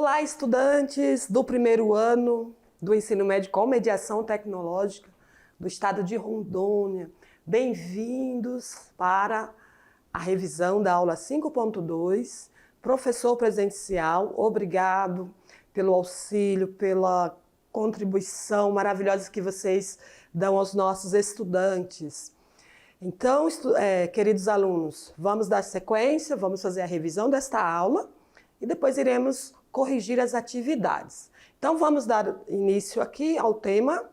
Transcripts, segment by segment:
Olá, estudantes do primeiro ano do ensino médio com mediação tecnológica do estado de Rondônia. Bem-vindos para a revisão da aula 5.2. Professor presencial, obrigado pelo auxílio, pela contribuição maravilhosa que vocês dão aos nossos estudantes. Então, queridos alunos, vamos dar sequência, vamos fazer a revisão desta aula e depois iremos corrigir as atividades. Então, vamos dar início aqui ao tema.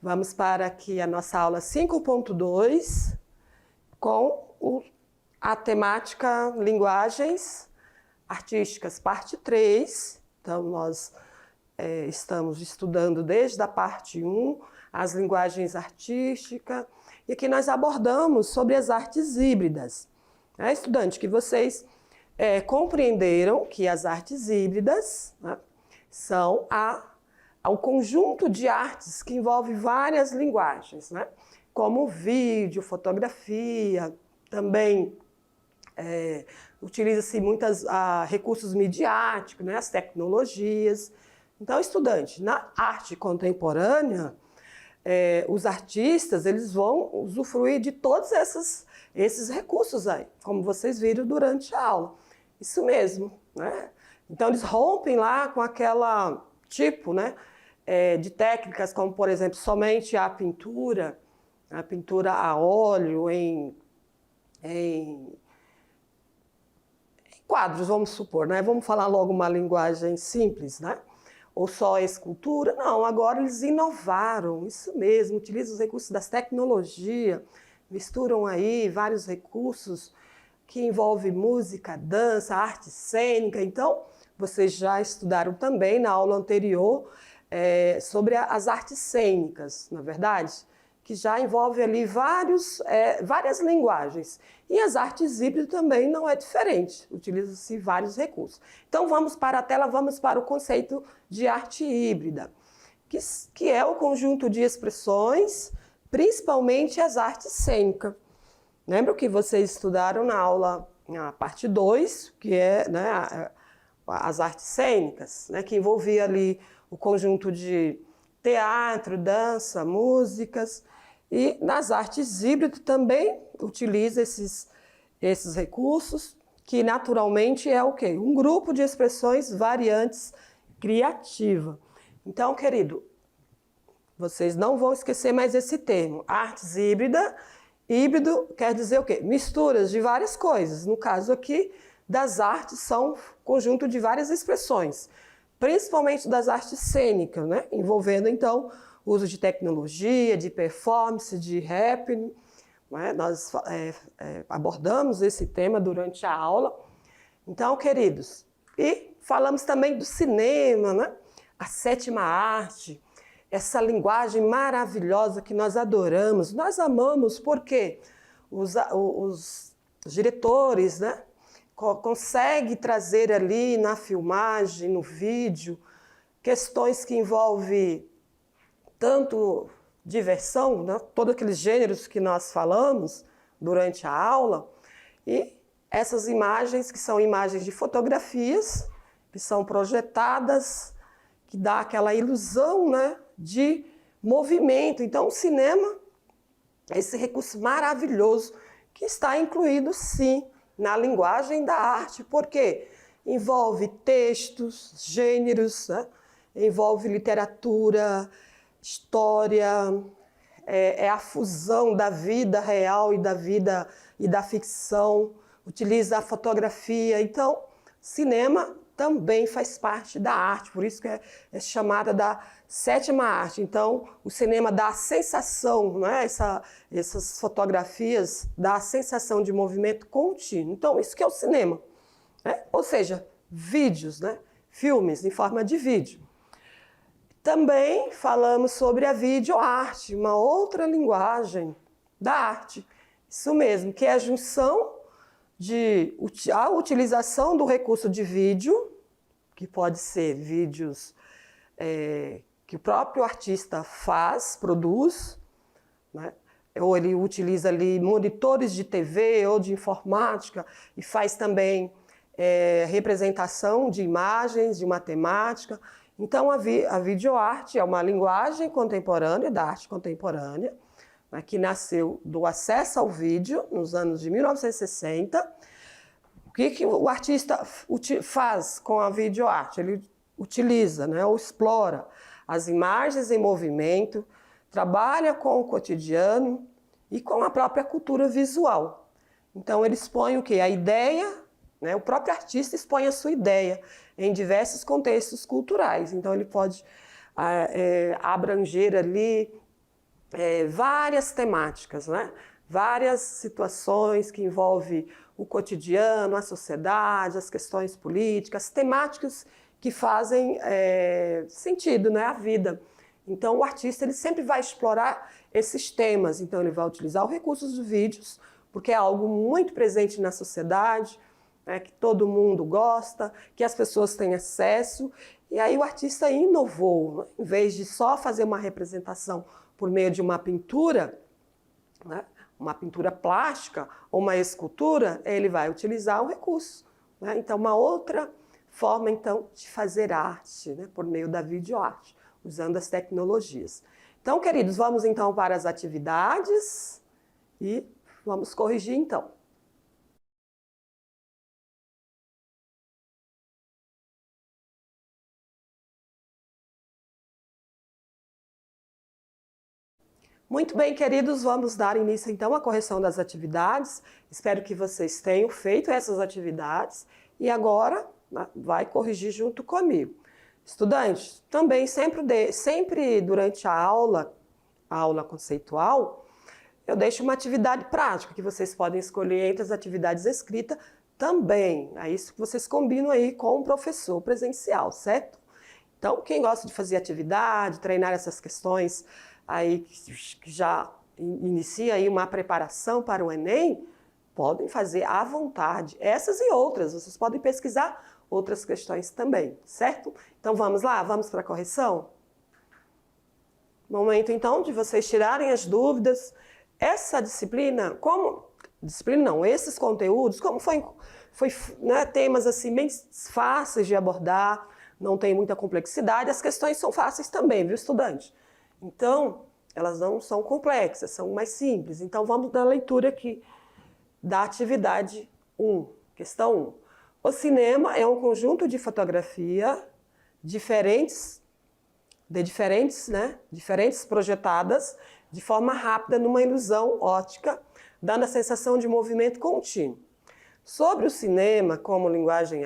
Vamos para aqui a nossa aula 5.2 com a temática Linguagens Artísticas, parte 3. Então, nós estamos estudando desde a parte 1 as linguagens artísticas e aqui nós abordamos sobre as artes híbridas. Estudante, que vocês compreenderam que as artes híbridas, né, são o conjunto de artes que envolve várias linguagens, né, como vídeo, fotografia, também utiliza-se muitos recursos midiáticos, né, as tecnologias. Então, estudante, na arte contemporânea, os artistas eles vão usufruir de todos esses recursos aí, como vocês viram durante a aula. Isso mesmo, né? Então, eles rompem lá com aquela tipo, né, de técnicas, como, por exemplo, somente a pintura a óleo, em quadros, vamos supor, né? Vamos falar logo uma linguagem simples, né? Ou só a escultura. Não, agora eles inovaram, isso mesmo, utilizam os recursos das tecnologias, misturam aí vários recursos que envolvem música, dança, arte cênica. Então, vocês já estudaram também na aula anterior sobre as artes cênicas, na verdade, que já envolve ali várias linguagens. E as artes híbridas também não é diferente, utilizam-se vários recursos. Então vamos para a tela, vamos para o conceito de arte híbrida, que é o conjunto de expressões, principalmente as artes cênicas. Lembra que vocês estudaram na parte 2, que é, né, as artes cênicas, né, que envolvia ali o conjunto de teatro, dança, músicas. E nas artes híbridas também utiliza esses recursos, que naturalmente é o quê? Um grupo de expressões variantes criativa. Então, querido, vocês não vão esquecer mais esse termo. Artes híbrida. Híbrido quer dizer o quê? Misturas de várias coisas. No caso aqui, das artes são conjunto de várias expressões, principalmente das artes cênicas, né? Envolvendo, então, o uso de tecnologia, de performance, de rap. Né? Nós abordamos esse tema durante a aula. Então, queridos, e falamos também do cinema, né? A sétima arte, essa linguagem maravilhosa que nós adoramos, nós amamos porque os diretores, né, conseguem trazer ali na filmagem, no vídeo, questões que envolvem tanto diversão, né, todos aqueles gêneros que nós falamos durante a aula, e essas imagens que são imagens de fotografias, que são projetadas, que dá aquela ilusão, né, de movimento. Então, o cinema é esse recurso maravilhoso que está incluído, sim, na linguagem da arte, porque envolve textos, gêneros, né, envolve literatura, história, é a fusão da vida real e da ficção, utiliza a fotografia. Então, cinema também faz parte da arte, por isso que é chamada da sétima arte. Então, o cinema dá a sensação, né, essas fotografias dá a sensação de movimento contínuo. Então, isso que é o cinema, né? Ou seja, vídeos, né, filmes em forma de vídeo. Também falamos sobre a videoarte, uma outra linguagem da arte. Isso mesmo, que é a junção a utilização do recurso de vídeo, que pode ser vídeos que o próprio artista produz, né? Ou ele utiliza ali monitores de TV ou de informática e faz também representação de imagens, de matemática. Então, a videoarte é uma linguagem contemporânea, da arte contemporânea, né, que nasceu do acesso ao vídeo, nos anos de 1960. O que o artista faz com a videoarte? Ele utiliza, né, ou explora as imagens em movimento, trabalha com o cotidiano e com a própria cultura visual. Então, ele expõe o quê? A ideia, né, o próprio artista expõe a sua ideia em diversos contextos culturais. Então, ele pode abranger ali várias temáticas, né? Várias situações que envolvem o cotidiano, a sociedade, as questões políticas, temáticas que fazem sentido, né? A vida. Então, o artista ele sempre vai explorar esses temas. Então, ele vai utilizar os recursos dos vídeos, porque é algo muito presente na sociedade, né, que todo mundo gosta, que as pessoas têm acesso. E aí o artista inovou, né? Em vez de só fazer uma representação por meio de uma pintura, né, uma pintura plástica ou uma escultura, ele vai utilizar o recurso, né? Então, uma outra forma então, de fazer arte, né, por meio da videoarte, usando as tecnologias. Então, queridos, vamos então para as atividades e vamos corrigir então. Muito bem, queridos, vamos dar início então à correção das atividades. Espero que vocês tenham feito essas atividades e agora, né, vai corrigir junto comigo. Estudantes, também sempre durante a aula conceitual, eu deixo uma atividade prática que vocês podem escolher entre as atividades escritas também. É isso que vocês combinam aí com o professor presencial, certo? Então, quem gosta de fazer atividade, treinar essas questões aí que já inicia aí uma preparação para o Enem, podem fazer à vontade. Essas e outras, vocês podem pesquisar outras questões também, certo? Então vamos lá, vamos para a correção? Momento então de vocês tirarem as dúvidas. Essa disciplina, esses conteúdos, como foi né, temas assim bem fáceis de abordar, não tem muita complexidade, as questões são fáceis também, viu, estudante? Então, elas não são complexas, são mais simples. Então, vamos dar a leitura aqui da atividade 1, questão 1. O cinema é um conjunto de fotografia diferentes projetadas de forma rápida numa ilusão óptica, dando a sensação de movimento contínuo. Sobre o cinema como linguagem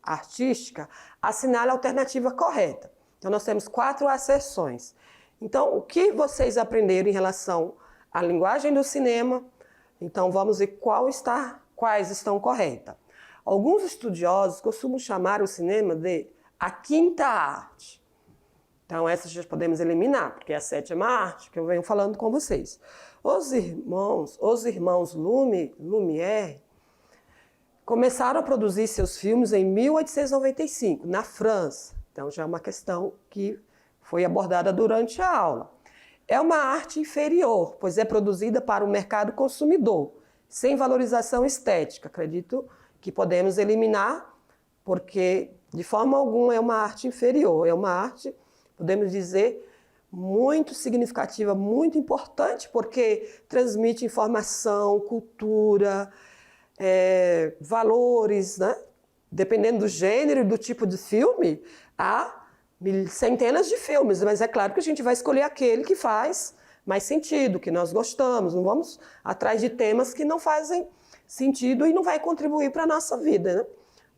artística, assinale a alternativa correta. Então, nós temos 4 asserções. Então, o que vocês aprenderam em relação à linguagem do cinema? Então, vamos ver quais estão corretas. Alguns estudiosos costumam chamar o cinema de a quinta arte. Então, essa já podemos eliminar, porque é a 7ª arte que eu venho falando com vocês. Os irmãos Lumière começaram a produzir seus filmes em 1895, na França. Então, já é uma questão que foi abordada durante a aula. É uma arte inferior, pois é produzida para o mercado consumidor, sem valorização estética. Acredito que podemos eliminar, porque de forma alguma é uma arte inferior. É uma arte, podemos dizer, muito significativa, muito importante, porque transmite informação, cultura, valores, né? Dependendo do gênero e do tipo de filme, há centenas de filmes, mas é claro que a gente vai escolher aquele que faz mais sentido, que nós gostamos. Não vamos atrás de temas que não fazem sentido e não vai contribuir para a nossa vida, né?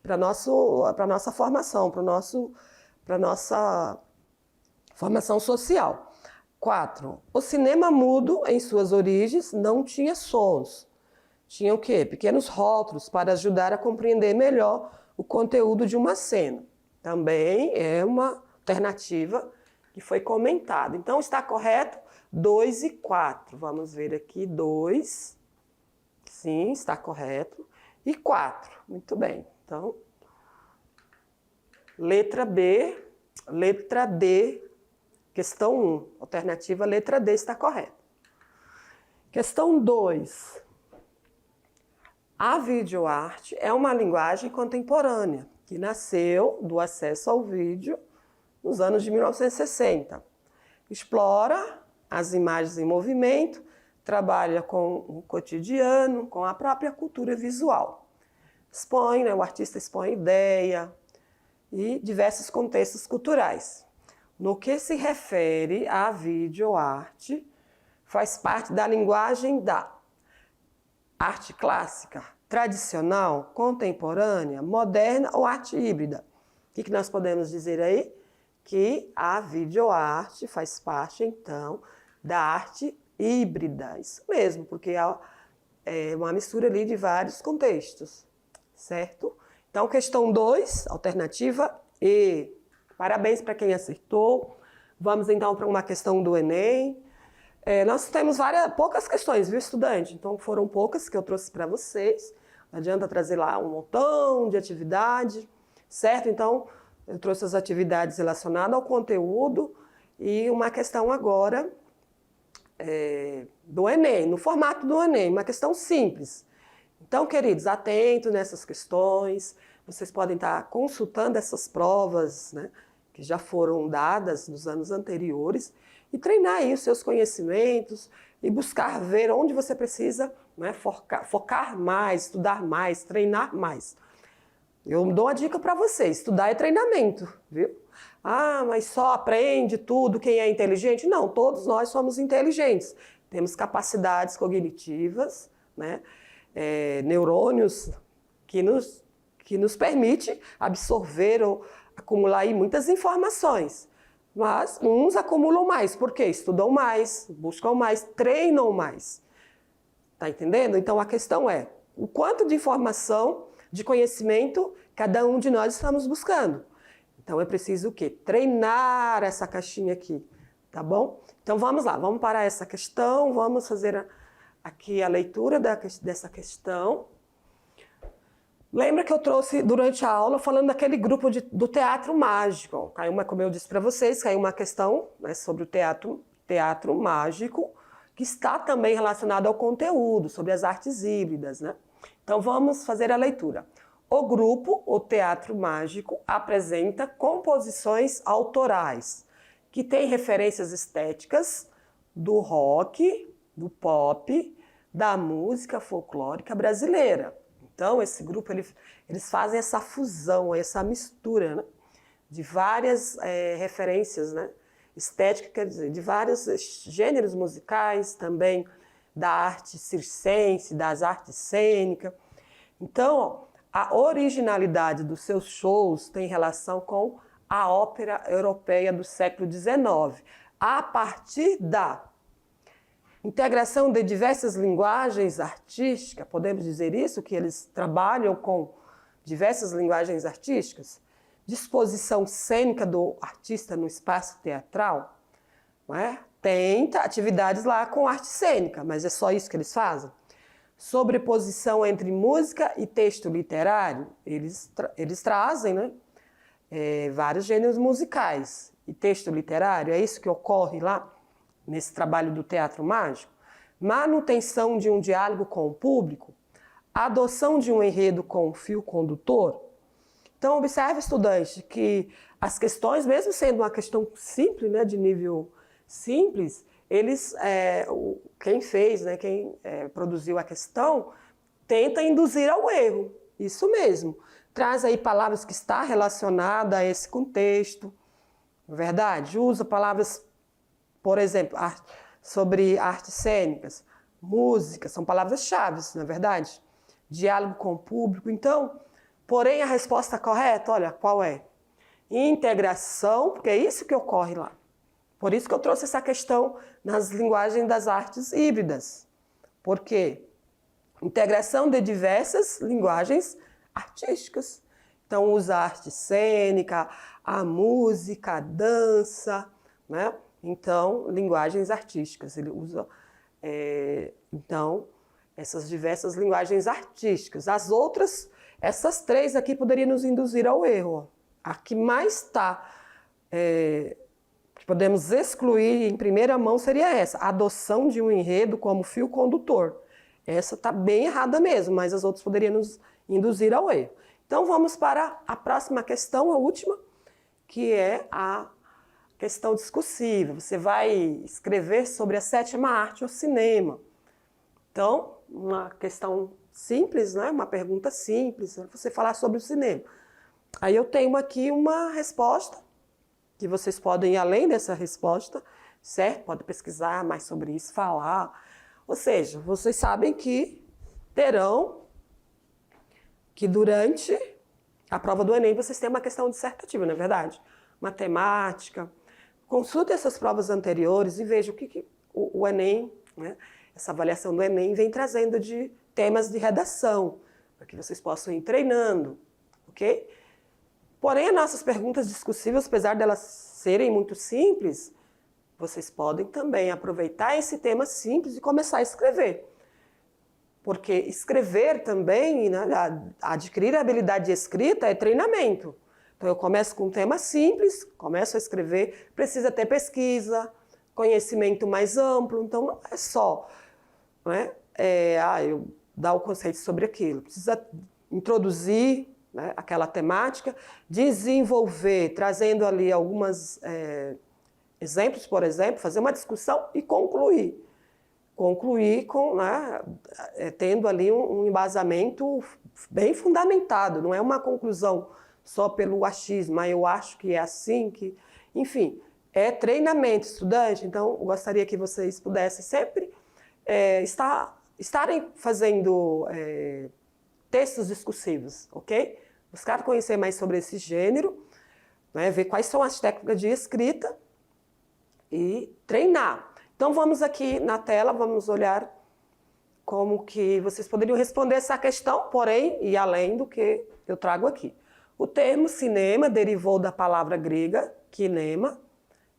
Para a nossa formação, para a nossa formação social. 4. O cinema mudo, em suas origens, não tinha sons. Tinha o quê? Pequenos rótulos para ajudar a compreender melhor o conteúdo de uma cena. Também é uma alternativa que foi comentada. Então, está correto 2 e 4. Vamos ver aqui 2. Sim, está correto. E 4. Muito bem. Então, letra B, letra D, questão 1. Alternativa letra D está correta. Questão 2. A videoarte é uma linguagem contemporânea que nasceu do acesso ao vídeo nos anos de 1960. Explora as imagens em movimento, trabalha com o cotidiano, com a própria cultura visual. Expõe, o artista expõe ideia e diversos contextos culturais. No que se refere à videoarte, faz parte da linguagem da arte clássica, tradicional, contemporânea, moderna ou arte híbrida. O que nós podemos dizer aí? Que a videoarte faz parte, então, da arte híbrida. Isso mesmo, porque é uma mistura ali de vários contextos, certo? Então, questão 2, alternativa E. Parabéns para quem acertou. Vamos, então, para uma questão do Enem. Nós temos poucas questões, viu, estudante? Então, foram poucas que eu trouxe para vocês. Não adianta trazer lá um montão de atividade, certo? Então, eu trouxe as atividades relacionadas ao conteúdo e uma questão agora do Enem, no formato do Enem, uma questão simples. Então, queridos, atentos nessas questões. Vocês podem estar consultando essas provas, né, que já foram dadas nos anos anteriores, e treinar aí os seus conhecimentos e buscar ver onde você precisa, né, focar mais, estudar mais, treinar mais. Eu dou uma dica para você, estudar é treinamento, viu? Ah, mas só aprende tudo quem é inteligente? Não, todos nós somos inteligentes. Temos capacidades cognitivas, né, neurônios que nos permite absorver ou acumular aí muitas informações. Mas uns acumulam mais, porque estudam mais, buscam mais, treinam mais. Tá entendendo? Então a questão é o quanto de informação, de conhecimento, cada um de nós estamos buscando. Então é preciso o quê? Treinar essa caixinha aqui, tá bom? Então vamos lá, vamos para essa questão, vamos fazer aqui a leitura dessa questão. Lembra que eu trouxe durante a aula falando daquele grupo do teatro mágico. Como eu disse para vocês, caiu uma questão, né, sobre o teatro mágico, que está também relacionado ao conteúdo, sobre as artes híbridas, né? Então vamos fazer a leitura. O grupo, o teatro mágico, apresenta composições autorais, que têm referências estéticas do rock, do pop, da música folclórica brasileira. Então, esse grupo, eles fazem essa fusão, essa mistura, né, de várias referências, né, estéticas, quer dizer, de vários gêneros musicais, também da arte circense, das artes cênicas. Então, a originalidade dos seus shows tem relação com a ópera europeia do século XIX, a partir da integração de diversas linguagens artísticas, podemos dizer isso, que eles trabalham com diversas linguagens artísticas, disposição cênica do artista no espaço teatral, não é? Tem atividades lá com arte cênica, mas é só isso que eles fazem. Sobreposição entre música e texto literário, eles trazem, né, vários gêneros musicais e texto literário, é isso que ocorre lá nesse trabalho do teatro mágico. Manutenção de um diálogo com o público, adoção de um enredo com um fio condutor. Então, observe, estudante, que as questões, mesmo sendo uma questão simples, né, de nível simples, quem fez, né, quem produziu a questão, tenta induzir ao erro. Isso mesmo. Traz aí palavras que estão relacionadas a esse contexto, não é verdade? Usa palavras, por exemplo, sobre artes cênicas, música, são palavras-chave, não é verdade? Diálogo com o público. Então, porém, a resposta correta, olha, qual é? Integração, porque é isso que ocorre lá. Por isso que eu trouxe essa questão nas linguagens das artes híbridas. Por quê? Integração de diversas linguagens artísticas. Então, usa a arte cênica, a música, a dança, né? Então, linguagens artísticas. Ele usa, então, essas diversas linguagens artísticas. As outras, essas três aqui poderiam nos induzir ao erro. A que mais está, que podemos excluir em primeira mão seria essa, a adoção de um enredo como fio condutor. Essa está bem errada mesmo, mas as outras poderiam nos induzir ao erro. Então vamos para a próxima questão, a última, que é a questão discursiva. Você vai escrever sobre a sétima arte, o cinema. Então, uma questão simples, né? Uma pergunta simples, você falar sobre o cinema. Aí eu tenho aqui uma resposta, que vocês podem ir além dessa resposta, certo? Pode pesquisar mais sobre isso, falar. Ou seja, vocês sabem que terão que durante a prova do Enem vocês têm uma questão dissertativa, não é verdade? Matemática. Consulte essas provas anteriores e veja o que o Enem, né, essa avaliação do Enem vem trazendo de temas de redação, para que vocês possam ir treinando, ok? Porém, as nossas perguntas discursivas, apesar delas serem muito simples, vocês podem também aproveitar esse tema simples e começar a escrever. Porque escrever também, né, adquirir a habilidade de escrita é treinamento. Então eu começo com um tema simples, começo a escrever, precisa ter pesquisa, conhecimento mais amplo, então não é só, né, eu dar o conceito sobre aquilo. Precisa introduzir, né, aquela temática, desenvolver, trazendo ali alguns exemplos, por exemplo, fazer uma discussão e concluir. Concluir com, né, tendo ali um embasamento bem fundamentado, não é uma conclusão só pelo achismo, mas eu acho que é assim, que, enfim, é treinamento, estudante. Então, eu gostaria que vocês pudessem sempre estarem fazendo textos discursivos, ok? Buscar conhecer mais sobre esse gênero, né, ver quais são as técnicas de escrita e treinar. Então, vamos aqui na tela, vamos olhar como que vocês poderiam responder essa questão, porém, e além do que eu trago aqui. O termo cinema derivou da palavra grega, kinema,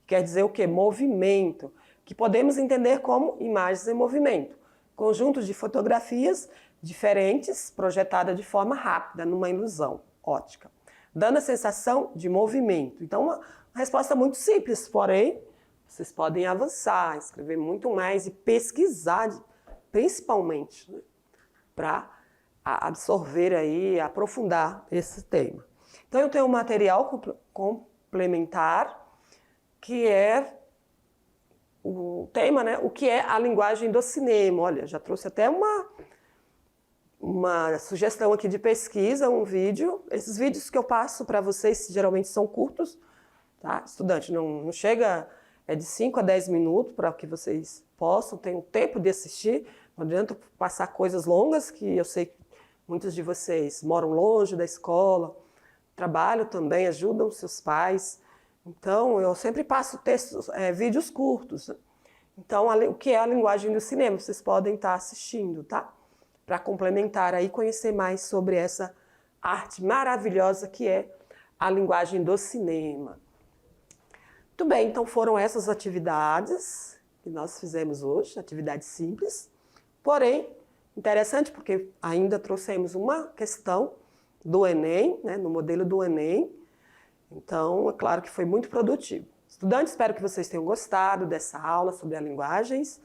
quer dizer o quê? Movimento, que podemos entender como imagens em movimento. Conjuntos de fotografias diferentes, projetadas de forma rápida, numa ilusão ótica, dando a sensação de movimento. Então, uma resposta muito simples, porém, vocês podem avançar, escrever muito mais e pesquisar, principalmente, né, para absorver aí, aprofundar esse tema. Então, eu tenho um material complementar, que é o tema, né, o que é a linguagem do cinema. Olha, já trouxe até uma sugestão aqui de pesquisa, um vídeo. Esses vídeos que eu passo para vocês geralmente são curtos, tá? Estudante, não chega... É de 5 a 10 minutos para que vocês possam ter um tempo de assistir. Não adianta passar coisas longas, que eu sei que muitos de vocês moram longe da escola, trabalham também, ajudam seus pais. Então, eu sempre passo textos, vídeos curtos. Então, o que é a linguagem do cinema? Vocês podem estar assistindo, tá? Para complementar aí, conhecer mais sobre essa arte maravilhosa que é a linguagem do cinema. Muito bem, então foram essas atividades que nós fizemos hoje, atividades simples, porém, interessante porque ainda trouxemos uma questão do Enem, né, no modelo do Enem, então é claro que foi muito produtivo. Estudantes, espero que vocês tenham gostado dessa aula sobre as linguagens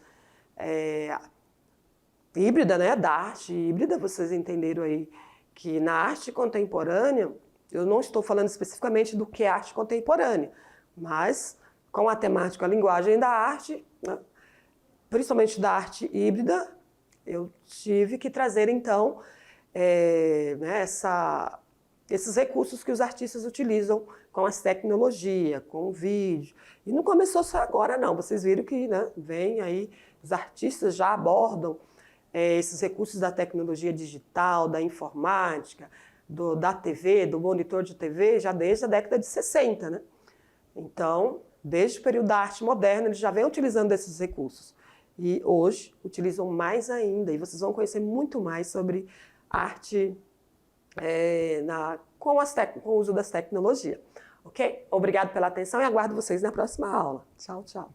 híbrida, né, da arte híbrida. Vocês entenderam aí que na arte contemporânea, eu não estou falando especificamente do que é arte contemporânea, mas com a temática, a linguagem da arte, né, principalmente da arte híbrida, eu tive que trazer, então, né, esses recursos que os artistas utilizam com as tecnologias, com o vídeo. E não começou só agora, não. Vocês viram que, né, vem aí, os artistas já abordam esses recursos da tecnologia digital, da informática, da TV, do monitor de TV, já desde a década de 60, né? Então, desde o período da arte moderna, eles já vêm utilizando esses recursos. E hoje utilizam mais ainda. E vocês vão conhecer muito mais sobre arte com o uso das tecnologias. Ok? Obrigado pela atenção e aguardo vocês na próxima aula. Tchau, tchau.